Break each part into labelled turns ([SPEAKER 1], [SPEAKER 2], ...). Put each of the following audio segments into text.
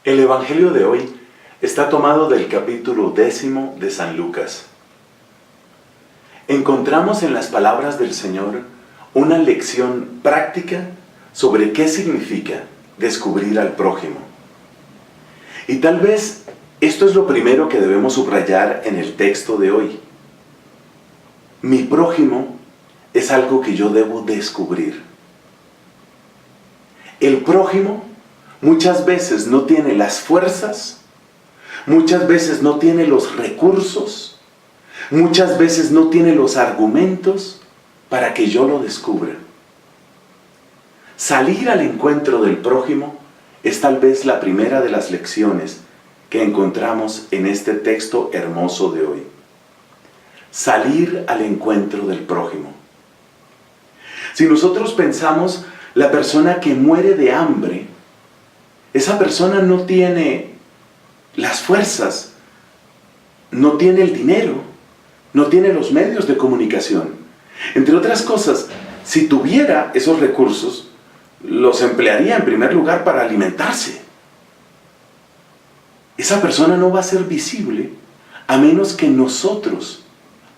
[SPEAKER 1] El Evangelio de hoy está tomado del capítulo 10 de San Lucas. Encontramos en las palabras del Señor una lección práctica sobre qué significa descubrir al prójimo. Y tal vez esto es lo primero que debemos subrayar en el texto de hoy. Mi prójimo es algo que yo debo descubrir. El prójimo muchas veces no tiene las fuerzas, muchas veces no tiene los recursos, muchas veces no tiene los argumentos para que yo lo descubra. Salir al encuentro del prójimo es tal vez la primera de las lecciones que encontramos en este texto hermoso de hoy. Salir al encuentro del prójimo. Si nosotros pensamos, la persona que muere de hambre, esa persona no tiene las fuerzas, no tiene el dinero, no tiene los medios de comunicación. Entre otras cosas, si tuviera esos recursos, los emplearía en primer lugar para alimentarse. Esa persona no va a ser visible a menos que nosotros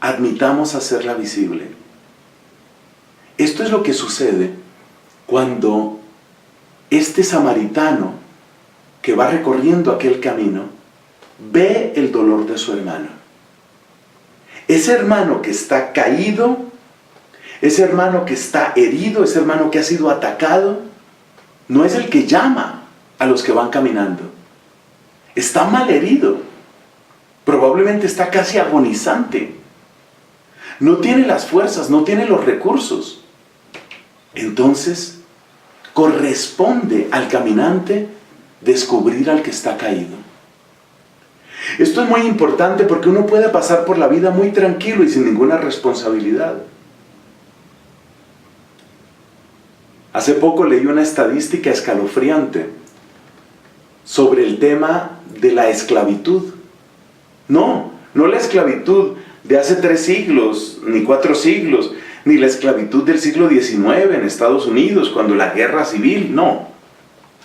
[SPEAKER 1] admitamos hacerla visible. Esto es lo que sucede cuando este samaritano que va recorriendo aquel camino ve el dolor de su hermano. Ese hermano que está caído, ese hermano que está herido, ese hermano que ha sido atacado, no es el que llama a los que van caminando. Está mal herido, probablemente está casi agonizante. No tiene las fuerzas, no tiene los recursos. Entonces, corresponde al caminante descubrir al que está caído. Esto es muy importante porque uno puede pasar por la vida muy tranquilo y sin ninguna responsabilidad. Hace poco leí una estadística escalofriante sobre el tema de la esclavitud. No la esclavitud de hace 3 siglos, ni 4 siglos, ni la esclavitud del siglo XIX en Estados Unidos, cuando la guerra civil, no.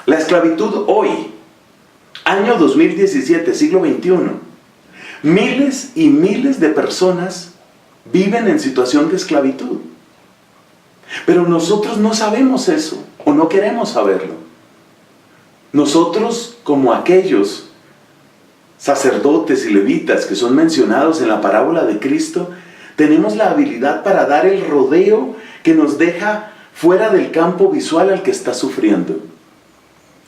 [SPEAKER 1] La esclavitud hoy, año 2017, siglo XXI. Miles y miles de personas viven en situación de esclavitud. Pero nosotros no sabemos eso, o no queremos saberlo. Nosotros, como aquellos sacerdotes y levitas que son mencionados en la parábola de Cristo, tenemos la habilidad para dar el rodeo que nos deja fuera del campo visual al que está sufriendo.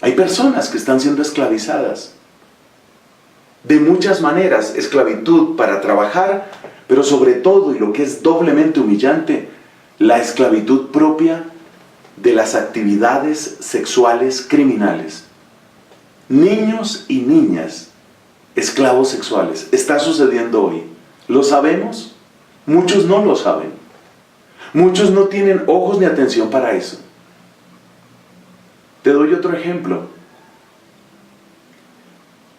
[SPEAKER 1] Hay personas que están siendo esclavizadas. De muchas maneras, esclavitud para trabajar, pero sobre todo, y lo que es doblemente humillante, la esclavitud propia de las actividades sexuales criminales. Niños y niñas, esclavos sexuales. Está sucediendo hoy. ¿Lo sabemos? Muchos no lo saben. Muchos no tienen ojos ni atención para eso. Te doy otro ejemplo.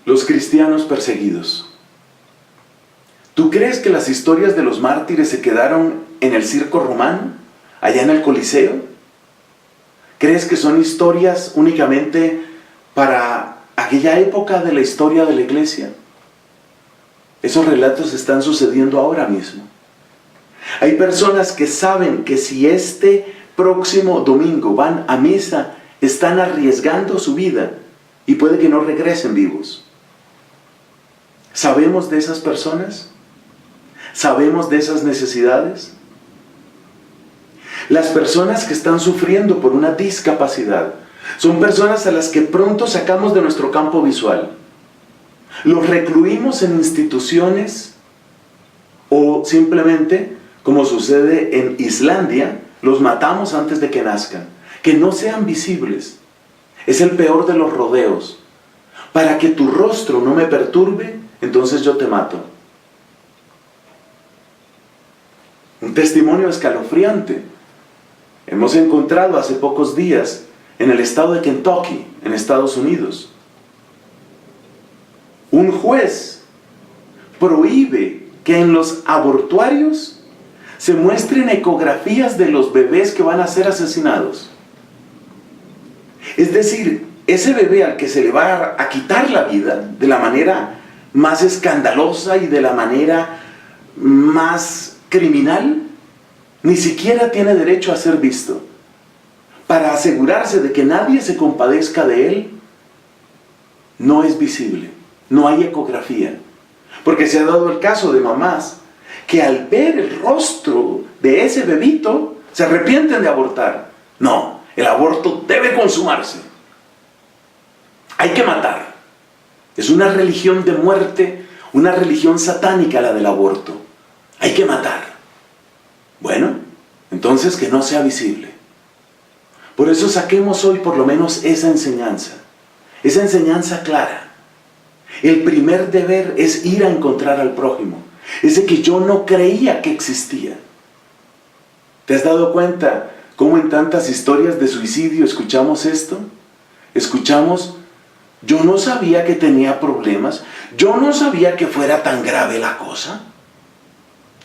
[SPEAKER 1] Los cristianos perseguidos. ¿Tú crees que las historias de los mártires se quedaron en el circo romano, allá en el Coliseo? ¿Crees que son historias únicamente para aquella época de la historia de la iglesia? Esos relatos están sucediendo ahora mismo. Hay personas que saben que si este próximo domingo van a misa, están arriesgando su vida y puede que no regresen vivos. ¿Sabemos de esas personas? ¿Sabemos de esas necesidades? Las personas que están sufriendo por una discapacidad son personas a las que pronto sacamos de nuestro campo visual. Los recluimos en instituciones o simplemente, como sucede en Islandia, los matamos antes de que nazcan. Que no sean visibles. Es el peor de los rodeos. Para que tu rostro no me perturbe, entonces yo te mato. Un testimonio escalofriante. Hemos encontrado hace pocos días en el estado de Kentucky, en Estados Unidos. Un juez prohíbe que en los abortuarios se muestren ecografías de los bebés que van a ser asesinados. Es decir, ese bebé al que se le va a quitar la vida de la manera más escandalosa y de la manera más criminal, ni siquiera tiene derecho a ser visto. Para asegurarse de que nadie se compadezca de él, no es visible, no hay ecografía. Porque se ha dado el caso de mamás que al ver el rostro de ese bebito se arrepienten de abortar. No, el aborto debe consumarse. Hay que matar. Es una religión de muerte, una religión satánica la del aborto. Hay que matar. Bueno, entonces que no sea visible. Por eso saquemos hoy por lo menos esa enseñanza clara. El primer deber es ir a encontrar al prójimo, ese que yo no creía que existía. ¿Te has dado cuenta cómo en tantas historias de suicidio escuchamos esto? Escuchamos: yo no sabía que tenía problemas, yo no sabía que fuera tan grave la cosa.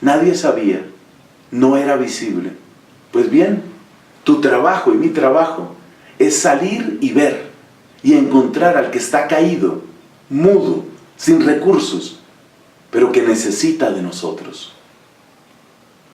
[SPEAKER 1] Nadie sabía, no era visible. Pues bien, tu trabajo y mi trabajo es salir y ver y encontrar al que está caído, mudo, sin recursos, pero que necesita de nosotros.